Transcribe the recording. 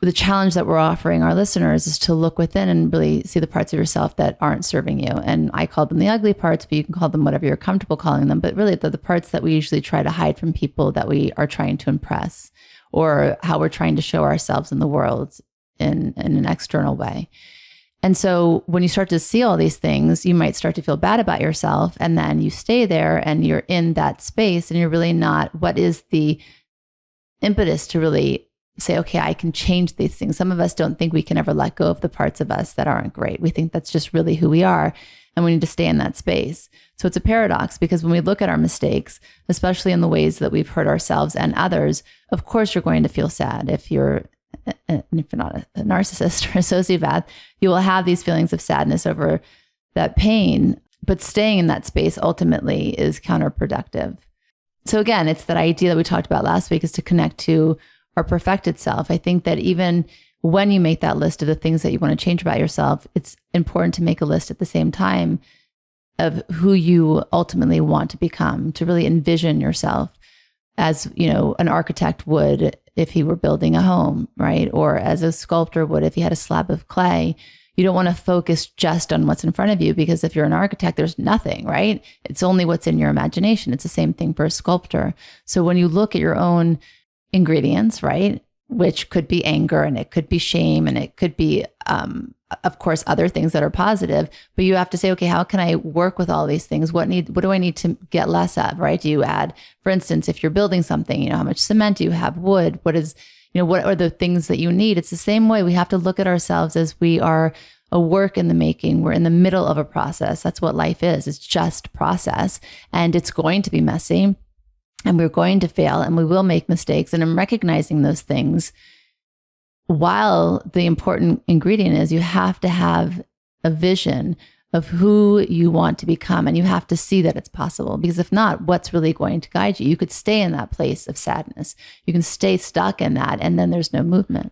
the challenge that we're offering our listeners is to look within and really see the parts of yourself that aren't serving you. And I call them the ugly parts, but you can call them whatever you're comfortable calling them. But really, they're the parts that we usually try to hide from people that we are trying to impress, or how we're trying to show ourselves in the world in an external way. And so when you start to see all these things, you might start to feel bad about yourself. And then you stay there and you're in that space and you're really not, what is the impetus to really say, okay, I can change these things. Some of us don't think we can ever let go of the parts of us that aren't great. We think that's just really who we are. And we need to stay in that space. So it's a paradox, because when we look at our mistakes, especially in the ways that we've hurt ourselves and others, of course, you're going to feel sad. If you're not a narcissist or a sociopath, you will have these feelings of sadness over that pain, but staying in that space ultimately is counterproductive. So again, it's that idea that we talked about last week, is to connect to our perfected self. I think that even when you make that list of the things that you want to change about yourself, it's important to make a list at the same time of who you ultimately want to become, to really envision yourself as, you know, an architect would if he were building a home, right? Or as a sculptor would if he had a slab of clay. You don't want to focus just on what's in front of you, because if you're an architect, there's nothing, right? It's only what's in your imagination. It's the same thing for a sculptor. So when you look at your own ingredients, right, which could be anger and it could be shame and it could be, of course, other things that are positive, but you have to say, okay, how can I work with all these things? What do I need to get less of, right? Do you add, for instance, if you're building something, you know, how much cement do you have, wood, what are the things that you need? It's the same way. We have to look at ourselves as we are a work in the making. We're in the middle of a process. That's what life is. It's just process, and it's going to be messy. And we're going to fail and we will make mistakes. And I'm recognizing those things, while the important ingredient is you have to have a vision of who you want to become. And you have to see that it's possible, because if not, what's really going to guide you? You could stay in that place of sadness. You can stay stuck in that, and then there's no movement.